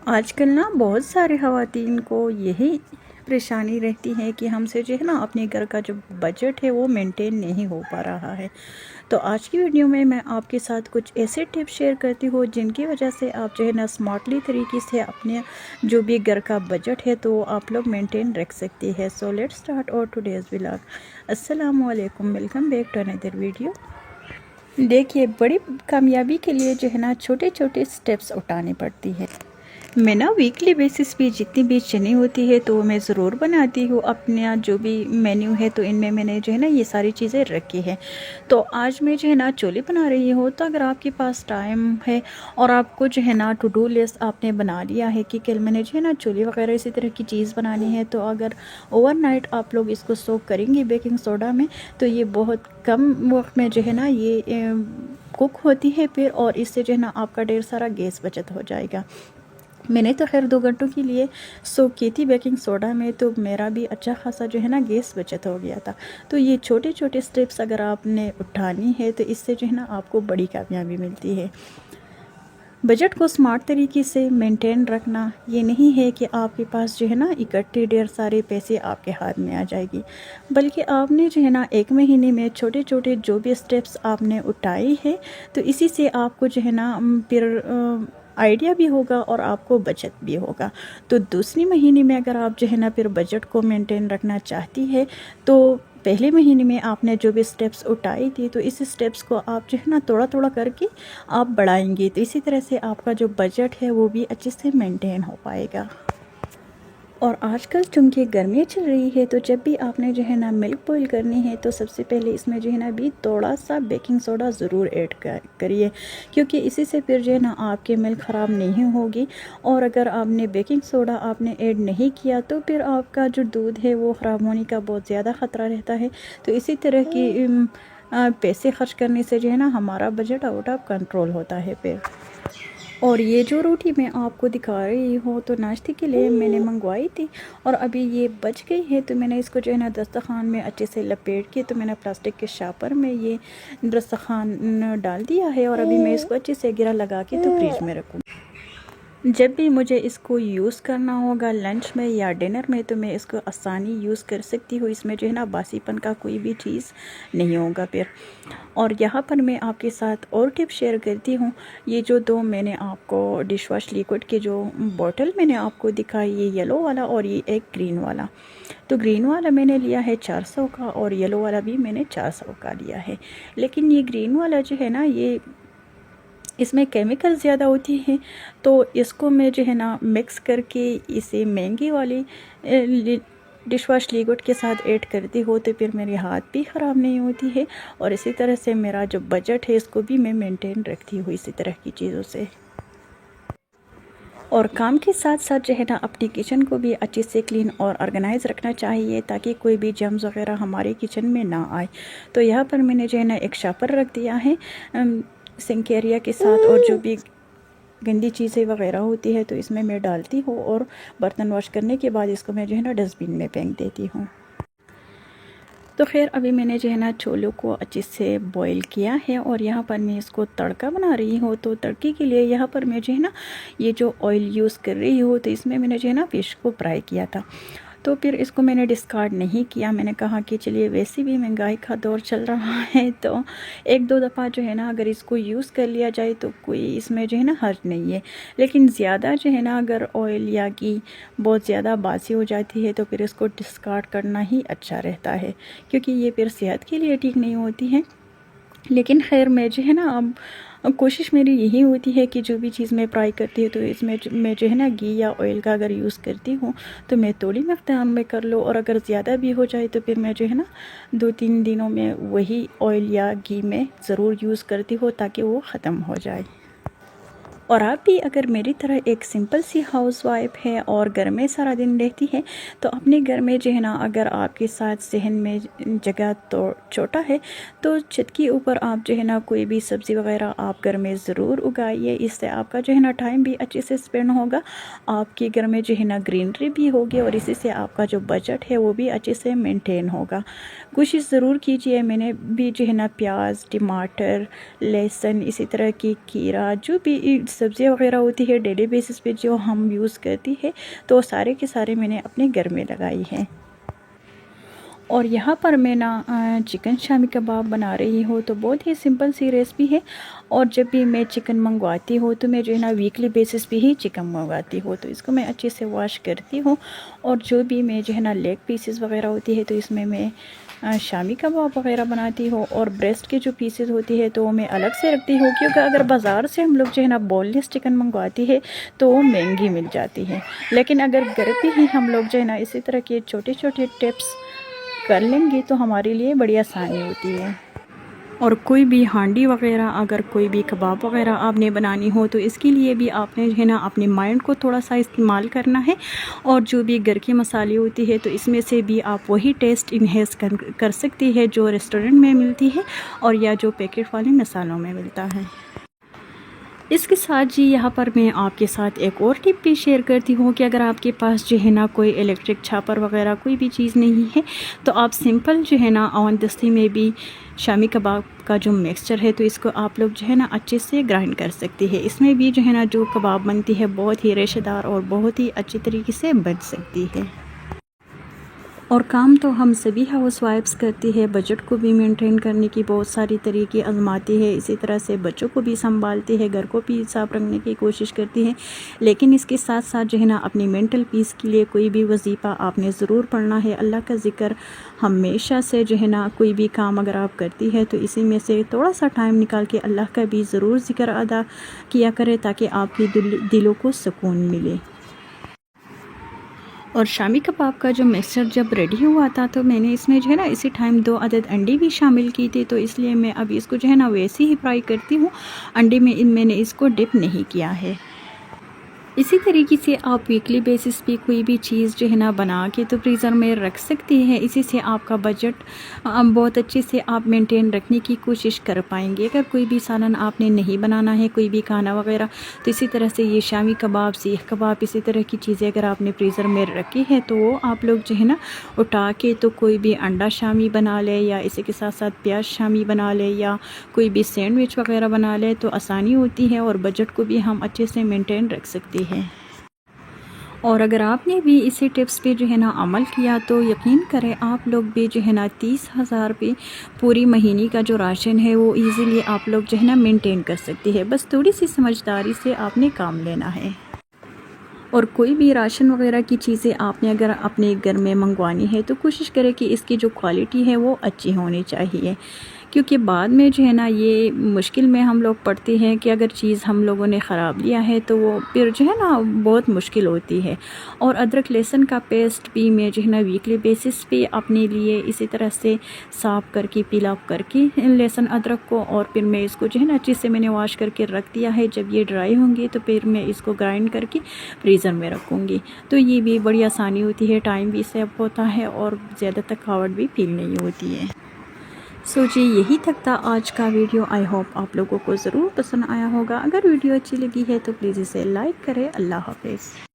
आजकल ना बहुत सारे ख़वातीन को यही परेशानी रहती है कि हमसे जो है ना अपने घर का जो बजट है वो मेंटेन नहीं हो पा रहा है। तो आज की वीडियो में मैं आपके साथ कुछ ऐसे टिप्स शेयर करती हूँ जिनकी वजह से आप जो है ना स्मार्टली तरीके से अपने जो भी घर का बजट है तो आप लोग मेंटेन रख सकते हैं। सो लेट्स स्टार्ट और टुडेज़ व्लॉग। अस्सलाम वालेकुम, welcome back to another video. देखिए, बड़ी कामयाबी के लिए जो है ना छोटे छोटे स्टेप्स उठाने पड़ती है। मैं ना वीकली बेसिस पे जितनी भी चनी होती है तो मैं ज़रूर बनाती हूँ अपना जो भी मेन्यू है, तो इनमें मैंने जो है ना ये सारी चीज़ें रखी है। तो आज मैं जो है ना छोले बना रही हूँ। तो अगर आपके पास टाइम है और आपको जो है ना टू डू लिस्ट आपने बना लिया है कि कल मैंने जो है ना छोले वगैरह इसी तरह की चीज़ बनानी है, तो अगर ओवरनाइट आप लोग इसको सोक करेंगे बेकिंग सोडा में तो ये बहुत कम वक्त में जो है ना ये कुक होती है फिर, और इससे जो है ना आपका ढेर सारा गैस बचत हो जाएगा। मैंने तो खैर 2 घंटों के लिए सोक की थी बेकिंग सोडा में, तो मेरा भी अच्छा खासा जो है ना गैस बचत हो गया था। तो ये छोटे छोटे स्टेप्स अगर आपने उठानी है तो इससे जो है ना आपको बड़ी कामयाबी मिलती है। बजट को स्मार्ट तरीके से मेंटेन रखना ये नहीं है कि आपके पास जो है ना इकट्ठे ढेर सारे पैसे आपके हाथ में आ जाएगी, बल्कि आपने जो है ना 1 महीने में छोटे छोटे जो भी स्टेप्स आपने उठाए हैं तो इसी से आपको जो है ना फिर आइडिया भी होगा और आपको बचत भी होगा। तो दूसरी महीने में अगर आप जो है ना फिर बजट को मेंटेन रखना चाहती है तो पहले महीने में आपने जो भी स्टेप्स उठाई थी तो इस स्टेप्स को आप जो है ना थोड़ा थोड़ा करके आप बढ़ाएंगे, तो इसी तरह से आपका जो बजट है वो भी अच्छे से मेंटेन हो पाएगा। और आजकल चूँकि गर्मी चल रही है तो जब भी आपने जो है ना मिल्क बॉईल करनी है तो सबसे पहले इसमें जो है ना भी थोड़ा सा बेकिंग सोडा ज़रूर ऐड करिए, क्योंकि इसी से फिर जो है ना आपके मिल्क ख़राब नहीं होगी। और अगर आपने बेकिंग सोडा आपने ऐड नहीं किया तो फिर आपका जो दूध है वो ख़राब होने का बहुत ज़्यादा ख़तरा रहता है। तो इसी तरह की पैसे खर्च करने से जो है ना हमारा बजट आउट ऑफ कंट्रोल होता है फिर। और ये जो रोटी मैं आपको दिखा रही हूँ तो नाश्ते के लिए मैंने मंगवाई थी और अभी ये बच गई है, तो मैंने इसको जो है ना दस्तरखान में अच्छे से लपेट के तो मैंने प्लास्टिक के शापर में ये दस्तरखान डाल दिया है और अभी मैं इसको अच्छे से गिरा लगा के तो फ्रिज में रखूँ। जब भी मुझे इसको यूज़ करना होगा लंच में या डिनर में तो मैं इसको आसानी यूज़ कर सकती हूँ। इसमें जो है ना बासीपन का कोई भी चीज़ नहीं होगा फिर। और यहाँ पर मैं आपके साथ और टिप शेयर करती हूँ। ये जो 2 मैंने आपको डिश वॉश लिक्विड के जो बॉटल मैंने आपको दिखाई, ये येलो वाला और ये एक ग्रीन वाला। तो ग्रीन वाला मैंने लिया है 400 का और येलो वाला भी मैंने 400 का लिया है। लेकिन ये ग्रीन वाला जो है ना ये इसमें केमिकल ज़्यादा होती हैं, तो इसको मैं जो है ना मिक्स करके इसे महंगी वाली डिश वॉश लिक्विड के साथ ऐड करती हूँ तो फिर मेरे हाथ भी ख़राब नहीं होती है और इसी तरह से मेरा जो बजट है इसको भी मैं मेंटेन रखती हूँ इसी तरह की चीज़ों से। और काम के साथ साथ जो है ना अपनी किचन को भी अच्छे से क्लीन और ऑर्गेनाइज रखना चाहिए ताकि कोई भी जर्म्स वगैरह हमारे किचन में ना आए। तो यहाँ पर मैंने जो है ना एक शापर रख दिया है सिंक एरिया के साथ, और जो भी गंदी चीज़ें वगैरह होती है तो इसमें मैं डालती हूँ और बर्तन वॉश करने के बाद इसको मैं जो है ना डस्टबिन में फेंक देती हूँ। तो खैर अभी मैंने जो है ना छोलों को अच्छे से बॉईल किया है और यहाँ पर मैं इसको तड़का बना रही हूँ। तो तड़के के लिए यहाँ पर मैं जो है ना ये जो ऑयल यूज़ कर रही हूँ तो इसमें मैंने जो है ना फ़िश को फ्राई किया था, तो फिर इसको मैंने डिस्कार्ड नहीं किया। मैंने कहा कि चलिए वैसे भी महंगाई का दौर चल रहा है तो 1-2 दफ़ा जो है ना अगर इसको यूज़ कर लिया जाए तो कोई इसमें जो है ना हर्ज नहीं है। लेकिन ज़्यादा जो है ना अगर ऑयल या घी बहुत ज़्यादा बासी हो जाती है तो फिर इसको डिस्कार्ड करना ही अच्छा रहता है, क्योंकि ये फिर सेहत के लिए ठीक नहीं होती है। लेकिन खैर मैं जो है ना अब कोशिश मेरी यही होती है कि जो भी चीज़ मैं फ्राई करती हूँ तो इसमें मैं जो है ना घी या ऑयल का अगर यूज़ करती हूँ तो मैं थोड़ी मकदार में कर लो, और अगर ज़्यादा भी हो जाए तो फिर मैं जो है ना 2-3 दिनों में वही ऑयल या घी में ज़रूर यूज़ करती हूँ ताकि वो ख़त्म हो जाए। और आप भी अगर मेरी तरह एक सिंपल सी हाउसवाइफ है और घर में सारा दिन रहती है तो अपने घर में जो है ना अगर आपके साथ सहन में जगह तो छोटा है तो छत के ऊपर आप जो है ना कोई भी सब्ज़ी वगैरह आप घर में ज़रूर उगाइए। इससे आपका जो है ना टाइम भी अच्छे से स्पेंड होगा, आपके घर में जो है ना ग्रीनरी भी होगी और इसी से आपका जो बजट है वो भी अच्छे से मेंटेन होगा। कोशिश ज़रूर कीजिए। मैंने भी जो है ना प्याज, टमाटर, लहसुन, इसी तरह की खीरा जो भी सब्ज़ी वगैरह होती है डेली बेसिस पे जो हम यूज़ करती है, तो सारे के सारे मैंने अपने घर में लगाई है। और यहाँ पर मैं ना चिकन शामी कबाब बना रही हूँ, तो बहुत ही सिंपल सी रेसिपी है। और जब भी मैं चिकन मंगवाती हूँ तो मैं जो है ना वीकली बेसिस पे ही चिकन मंगवाती हूँ, तो इसको मैं अच्छे से वॉश करती हूँ। और जो भी मैं जो है ना लेग पीसेस वगैरह होती है तो इसमें मैं शामी कबाब वगैरह बनाती हूँ। और ब्रेस्ट के जो पीसेस होती है तो वो मैं अलग से रखती हूँ, क्योंकि अगर बाज़ार से हम लोग जो है ना बोनलेस चिकन मंगवाती है तो वो महंगी मिल जाती है। लेकिन अगर घर पे ही हम लोग जो है ना इसी तरह के छोटे छोटे टिप्स कर लेंगे तो हमारे लिए बड़ी आसानी होती है। और कोई भी हांडी वगैरह, अगर कोई भी कबाब वगैरह आपने बनानी हो तो इसके लिए भी आपने जो है ना अपने माइंड को थोड़ा सा इस्तेमाल करना है। और जो भी घर के मसाले होती है तो इसमें से भी आप वही टेस्ट इन्हेंस कर सकती है जो रेस्टोरेंट में मिलती है और या जो पैकेट वाले मसालों में मिलता है। इसके साथ जी यहाँ पर मैं आपके साथ एक और टिप भी शेयर करती हूँ कि अगर आपके पास जो है ना कोई इलेक्ट्रिक छापर वगैरह कोई भी चीज़ नहीं है तो आप सिंपल जो है ना ओवन दस्ती में भी शामी कबाब का जो मिक्सचर है तो इसको आप लोग जो है ना अच्छे से ग्राइंड कर सकती है। इसमें भी जो है ना जो कबाब बनती है बहुत ही रेशेदार और बहुत ही अच्छी तरीके से बन सकती है। और काम तो हम सभी हाउस वाइफ्स करती है, बजट को भी मेंटेन करने की बहुत सारी तरीके आजमाती है, इसी तरह से बच्चों को भी संभालती है, घर को भी साफ रखने की कोशिश करती है। लेकिन इसके साथ साथ जो है ना अपनी मेंटल पीस के लिए कोई भी वजीफ़ा आपने ज़रूर पढ़ना है। अल्लाह का ज़िक्र हमेशा से जो है ना कोई भी काम अगर आप करती है तो इसी में से थोड़ा सा टाइम निकाल के अल्लाह का भी ज़रूर ज़िक्र अदा किया करें, ताकि आपकी दिलों को सुकून मिले। और शामी कबाब का जो मिक्सचर जब रेडी हुआ था तो मैंने इसमें जो है ना इसी टाइम 2 अदद अंडे भी शामिल की थी, तो इसलिए मैं अभी इसको जो है ना वैसे ही फ्राई करती हूँ। अंडे में मैंने इसको डिप नहीं किया है। इसी तरीके से आप वीकली बेसिस पे कोई भी चीज़ जो है ना बना के तो फ्रीज़र में रख सकती हैं। इसी से आपका बजट बहुत अच्छे से आप मेंटेन रखने की कोशिश कर पाएंगे। अगर कोई भी सालन आपने नहीं बनाना है, कोई भी खाना वगैरह, तो इसी तरह से ये शामी कबाब, सीख कबाब, इसी तरह की चीज़ें अगर आपने फ्रीज़र में रखी है तो वो आप लोग जो है ना उठा के तो कोई भी अंडा शामी बना ले या इसी के साथ साथ प्याज शामी बना ले या कोई भी सैंडविच वगैरह बना ले तो आसानी होती है और बजट को भी हम अच्छे से मेंटेन रख सकते हैं। और अगर आपने भी इसी टिप्स पे जो है ना अमल किया तो यकीन करें आप लोग भी जो है ना 30,000 पे पूरी महीने का जो राशन है वो इजीली आप लोग जो है ना मेंटेन कर सकती है। बस थोड़ी सी समझदारी से आपने काम लेना है। और कोई भी राशन वगैरह की चीज़ें आपने अगर अपने घर में मंगवानी है तो कोशिश करें कि इसकी जो क्वालिटी है वो अच्छी होनी चाहिए, क्योंकि बाद में जो है ना ये मुश्किल में हम लोग पड़ते हैं कि अगर चीज़ हम लोगों ने ख़राब लिया है तो वो फिर जो है ना बहुत मुश्किल होती है। और अदरक लहसुन का पेस्ट भी मैं जो है ना वीकली बेसिस पे अपने लिए इसी तरह से साफ़ करके पील ऑफ करके लहसुन अदरक को, और फिर मैं इसको जो है ना अच्छे से मैंने वॉश करके रख दिया है। जब ये ड्राई होंगे तो फिर मैं इसको ग्राइंड करके फ्रीज़र में रखूँगी, तो ये भी बड़ी आसानी होती है, टाइम भी सेव होता है और ज़्यादा थकावट भी फील नहीं होती है। सो जी यही तक था आज का वीडियो। आई होप आप लोगों को ज़रूर पसंद आया होगा। अगर वीडियो अच्छी लगी है तो प्लीज़ इसे लाइक करें। अल्लाह हाफिज़।